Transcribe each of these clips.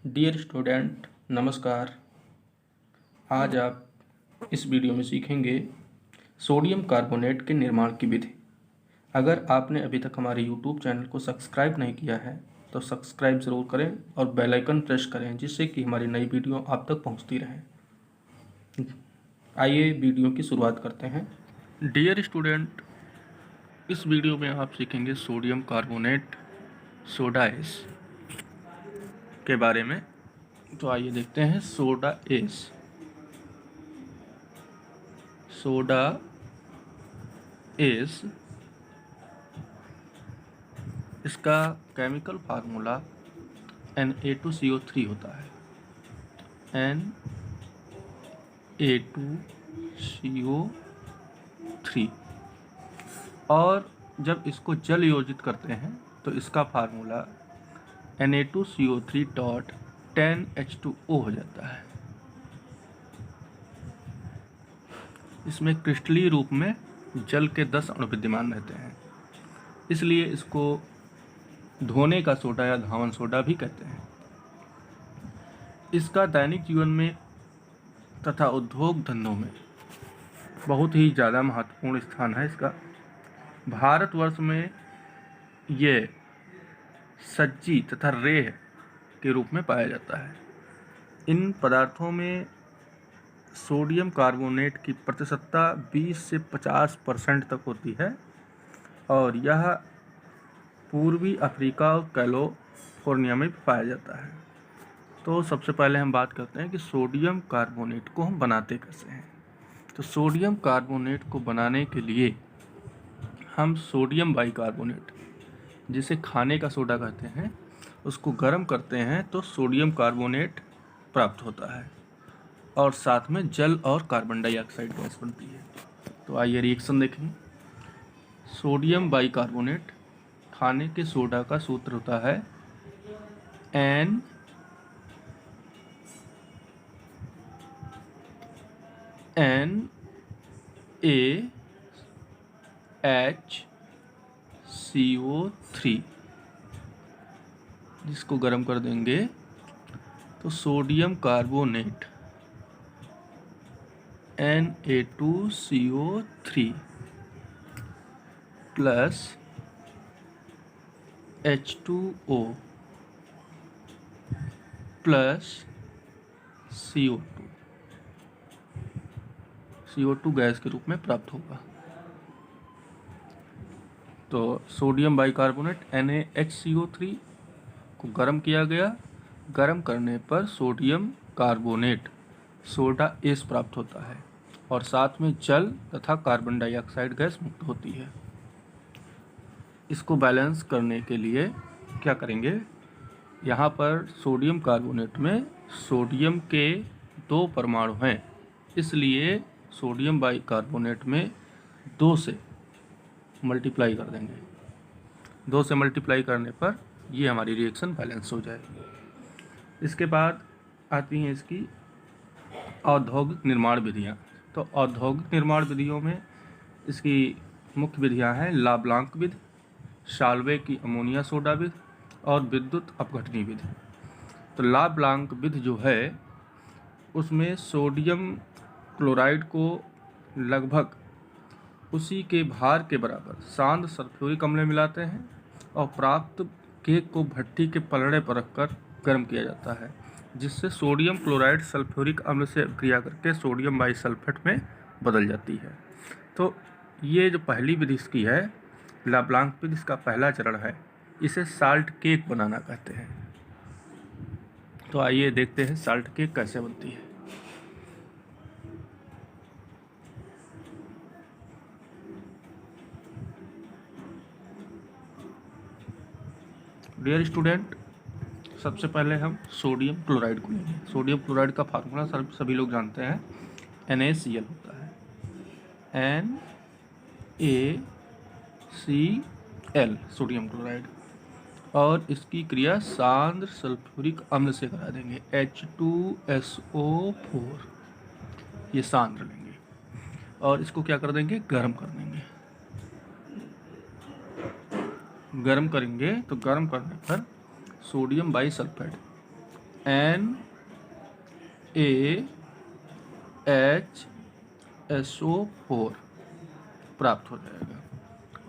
Dear student, नमस्कार। आज आप इस वीडियो में सीखेंगे सोडियम कार्बोनेट के निर्माण की विधि। अगर आपने अभी तक हमारे यूट्यूब चैनल को सब्सक्राइब नहीं किया है तो सब्सक्राइब ज़रूर करें और बेल आइकन प्रेस करें, जिससे कि हमारी नई वीडियो आप तक पहुंचती रहे। आइए वीडियो की शुरुआत करते हैं। डियर स्टूडेंट, इस वीडियो में आप सीखेंगे सोडियम कार्बोनेट सोडा एस के बारे में। तो आइए देखते हैं सोडा एस। इसका केमिकल फार्मूला Na2CO3 होता है। Na2CO3। और जब इसको जल योजित करते हैं तो इसका फार्मूला Na2CO3.10H2O हो जाता है। इसमें क्रिस्टलीय रूप में जल के 10 अणु विद्यमान रहते हैं, इसलिए इसको धोने का सोडा या धावन सोडा भी कहते हैं। इसका दैनिक जीवन में तथा उद्योग धंधों में बहुत ही ज़्यादा महत्वपूर्ण स्थान है इसका। भारतवर्ष में ये सज्जी तथा रेह के रूप में पाया जाता है। इन पदार्थों में सोडियम कार्बोनेट की प्रतिशतता 20 से 50% तक होती है और यह पूर्वी अफ्रीका और कैलिफोर्निया में पाया जाता है। तो सबसे पहले हम बात करते हैं कि सोडियम कार्बोनेट को हम बनाते कैसे हैं। तो सोडियम कार्बोनेट को बनाने के लिए हम सोडियम बाइकार्बोनेट, जिसे खाने का सोडा कहते हैं, उसको गर्म करते हैं तो सोडियम कार्बोनेट प्राप्त होता है और साथ में जल और कार्बन डाइऑक्साइड गैस बनती है। तो आइए रिएक्शन देखें। सोडियम बाइकार्बोनेट खाने के सोडा का सूत्र होता है NaHCO3, जिसको गर्म कर देंगे तो sodium carbonate Na2CO3 plus H2O plus CO2 gas के रूप में प्राप्त होगा। तो सोडियम बाइकार्बोनेट NaHCO3 को गर्म किया गया। गर्म करने पर सोडियम कार्बोनेट सोडा एस प्राप्त होता है और साथ में जल तथा कार्बन डाइऑक्साइड गैस मुक्त होती है। इसको बैलेंस करने के लिए क्या करेंगे, यहाँ पर सोडियम कार्बोनेट में सोडियम के 2 परमाणु हैं, इसलिए सोडियम बाइकार्बोनेट में 2 से मल्टीप्लाई कर देंगे। 2 से मल्टीप्लाई करने पर ये हमारी रिएक्शन बैलेंस हो जाएगी। इसके बाद आती हैं इसकी औद्योगिक निर्माण विधियाँ। तो औद्योगिक निर्माण विधियों में इसकी मुख्य विधियाँ हैं लाब्लांक विधि, शाल्वे की अमोनिया सोडा विधि और विद्युत अपघटनी विधि। तो लाब्लांक विधि जो है उसमें सोडियम क्लोराइड को लगभग उसी के भार के बराबर सांद्र सल्फ्यूरिक अम्ल मिलाते हैं और प्राप्त केक को भट्टी के पलड़े पर रखकर गर्म किया जाता है, जिससे सोडियम क्लोराइड सल्फ्यूरिक अम्ल से क्रिया करके सोडियम बाइसल्फेट में बदल जाती है। तो ये जो पहली विधि इसकी है, लाब्लांक विधि, इसका पहला चरण है। इसे साल्ट केक बनाना कहते हैं। तो आइए देखते हैं साल्ट केक कैसे बनती है। डियर स्टूडेंट, सबसे पहले हम सोडियम क्लोराइड को लेंगे। सोडियम क्लोराइड का फार्मूला सभी लोग जानते हैं, NaCl होता है। NaCl सोडियम क्लोराइड, और इसकी क्रिया सांद्र सल्फ्यूरिक अम्ल से करा देंगे, H2SO4। ये सांद्र लेंगे और इसको क्या कर देंगे, गर्म कर देंगे। गर्म करेंगे तो गर्म करने पर सोडियम बाइसल्फेट NaHSO4 प्राप्त हो जाएगा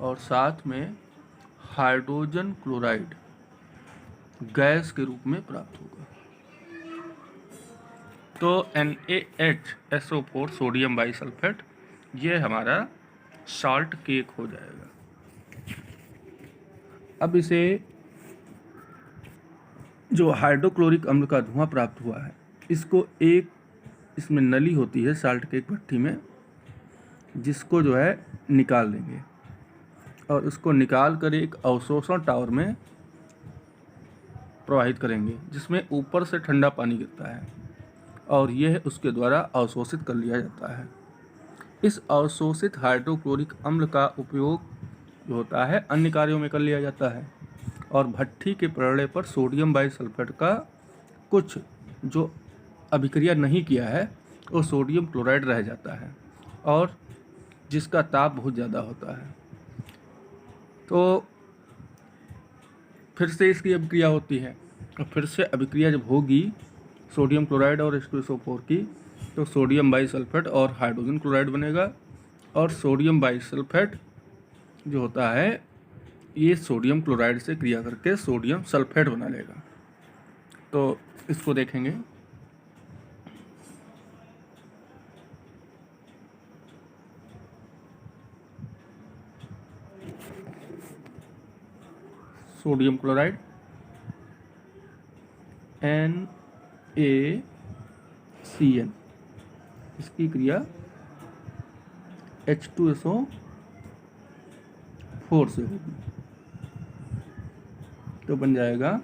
और साथ में हाइड्रोजन क्लोराइड गैस के रूप में प्राप्त होगा। तो NaHSO4 सोडियम बाइसल्फेट ये हमारा साल्ट केक हो जाएगा। अब इसे जो हाइड्रोक्लोरिक अम्ल का धुआं प्राप्त हुआ है, इसको एक इसमें नली होती है साल्ट केक भट्टी में, जिसको जो है निकाल देंगे और उसको निकाल कर एक अवशोषण टावर में प्रवाहित करेंगे, जिसमें ऊपर से ठंडा पानी गिरता है और यह उसके द्वारा अवशोषित कर लिया जाता है। इस अवशोषित हाइड्रोक्लोरिक अम्ल का उपयोग जो होता है अन्य कार्यों में कर लिया जाता है और भट्ठी के प्रलय पर सोडियम बाइसल्फेट का कुछ जो अभिक्रिया नहीं किया है वो सोडियम क्लोराइड रह जाता है और जिसका ताप बहुत ज़्यादा होता है। तो फिर से इसकी अभिक्रिया होती है और फिर से अभिक्रिया जब होगी सोडियम क्लोराइड और H2SO4 की, तो सोडियम बाइसल्फेट और हाइड्रोजन क्लोराइड बनेगा और सोडियम बाइसल्फेट जो होता है ये सोडियम क्लोराइड से क्रिया करके सोडियम सल्फेट बना लेगा। तो इसको देखेंगे। सोडियम क्लोराइड NaCN, इसकी क्रिया H2SO4 से होगी, तो बन जाएगा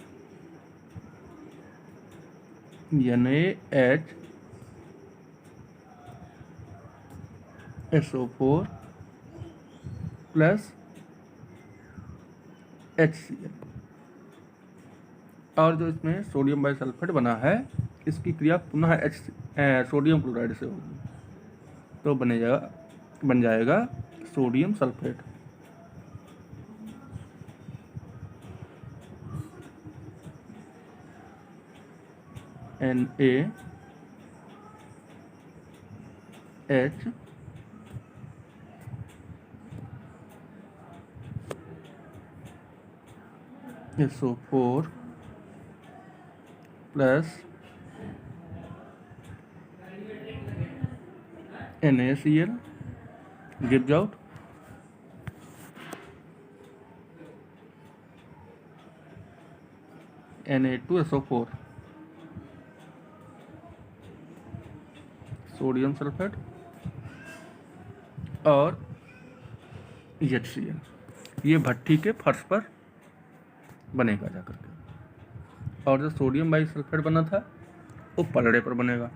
NaHSO4 प्लस HCl। और जो इसमें सोडियम बाइसल्फेट बना है इसकी क्रिया पुनः सोडियम क्लोराइड से होगी, तो बन जाएगा sodium sulphate. NaHSO4 plus NaCl gives out Na2SO4 sodium sulphate और HCl। ये भट्ठी के फर्श पर बनेगा जाकर के, और जो सोडियम बाइसल्फेट बना था वो पलड़े पर बनेगा।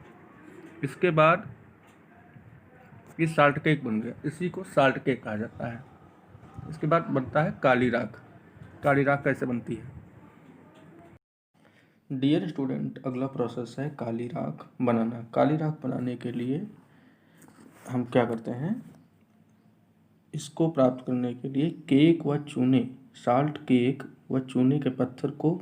इसके बाद ये साल्ट केक बन गया, इसी को साल्ट केक कहा जाता है। इसके बाद बनता है काली राख। काली राख कैसे बनती है? डियर स्टूडेंट, अगला प्रोसेस है काली राख बनाना। काली राख बनाने के लिए हम क्या करते हैं, इसको प्राप्त करने के लिए केक व चूने, साल्ट केक व चूने के पत्थर को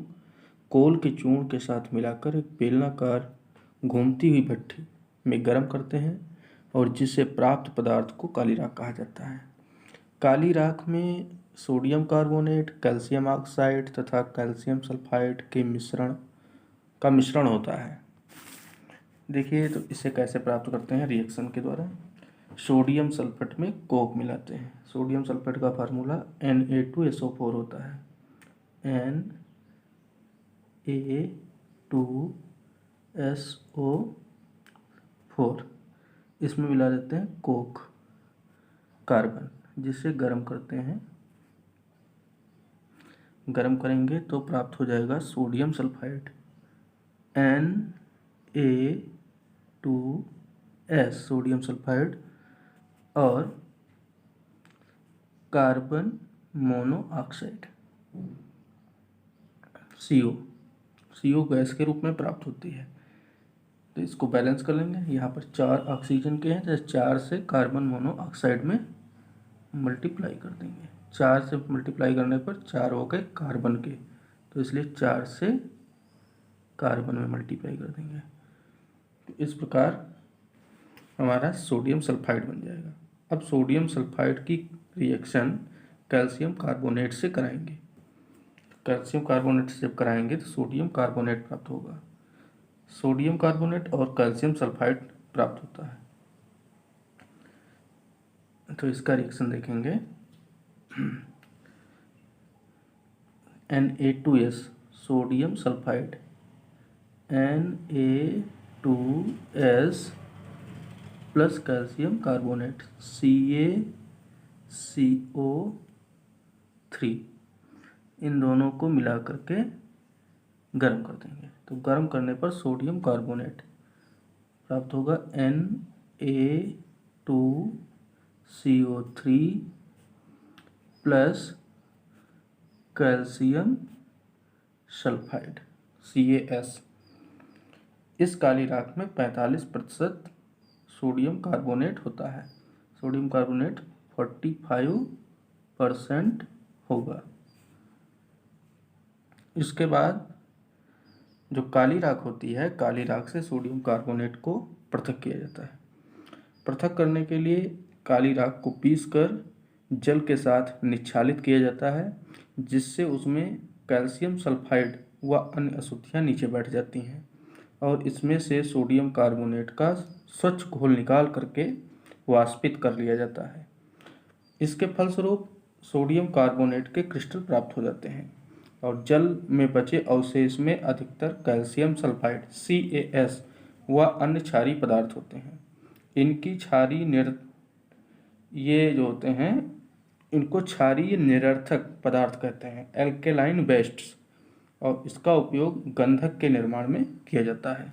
कोल के चूर्ण के साथ मिलाकर एक बेलनाकार घूमती हुई भट्ठी में गर्म करते हैं और जिससे प्राप्त पदार्थ को काली राख कहा जाता है। काली राख में सोडियम कार्बोनेट, कैल्शियम ऑक्साइड तथा कैल्शियम सल्फाइड के मिश्रण होता है। देखिए तो इसे कैसे प्राप्त करते हैं, रिएक्शन के द्वारा। सोडियम सल्फेट में कोक मिलाते हैं। सोडियम सल्फेट का फार्मूला Na2SO4 होता है, Na2SO4। इसमें मिला देते हैं कोक, कार्बन, जिसे गर्म करते हैं। गर्म करेंगे तो प्राप्त हो जाएगा sodium sulphide Na2S, sodium sulphide, और कार्बन मोनोऑक्साइड CO गैस के रूप में प्राप्त होती है। तो इसको बैलेंस कर लेंगे। यहाँ पर 4 ऑक्सीजन के हैं, तो 4 से कार्बन मोनोऑक्साइड में मल्टीप्लाई कर देंगे। 4 से मल्टीप्लाई करने पर 4 हो गए कार्बन के, तो इसलिए 4 से कार्बन में मल्टीप्लाई कर देंगे। तो इस प्रकार हमारा सोडियम सल्फाइड बन जाएगा। अब सोडियम सल्फाइड की रिएक्शन कैल्शियम कार्बोनेट से कराएंगे। कैल्शियम कार्बोनेट से जब कराएंगे तो सोडियम कार्बोनेट प्राप्त होगा। सोडियम कार्बोनेट और कैल्शियम सल्फाइड प्राप्त होता है। तो इसका रिएक्शन देखेंगे। Na2S sodium sulphide, Na2S plus calcium carbonate CaCO3, इन दोनों को मिला करके गर्म कर देंगे। तो गर्म करने पर सोडियम कार्बोनेट प्राप्त होगा Na2CO3 plus calcium sulphide CaS। इस काली राख में 45% सोडियम कार्बोनेट होता है। सोडियम कार्बोनेट 45% होगा। इसके बाद जो काली राख होती है, काली राख से सोडियम कार्बोनेट को पृथक किया जाता है। पृथक करने के लिए काली राख को पीसकर जल के साथ निक्षालित किया जाता है, जिससे उसमें कैल्शियम सल्फाइड व अन्य अशुद्धियाँ नीचे बैठ जाती हैं और इसमें से सोडियम कार्बोनेट का स्वच्छ घोल निकाल करके वाष्पित कर लिया जाता है। इसके फलस्वरूप सोडियम कार्बोनेट के क्रिस्टल प्राप्त हो जाते हैं और जल में बचे अवशेष में अधिकतर कैल्शियम सल्फाइड CaS व अन्य क्षारीय पदार्थ होते हैं। इनकी क्षारीय ये जो होते हैं, इनको क्षारीय निरर्थक पदार्थ कहते हैं, एल्केलाइन बेस्ड्स, और इसका उपयोग गंधक के निर्माण में किया जाता है।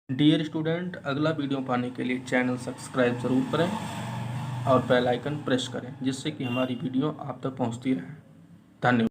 डियर स्टूडेंट, अगला वीडियो पाने के लिए चैनल सब्सक्राइब ज़रूर करें और बेल आइकन प्रेस करें, जिससे कि हमारी वीडियो आप तक पहुंचती रहे। धन्यवाद।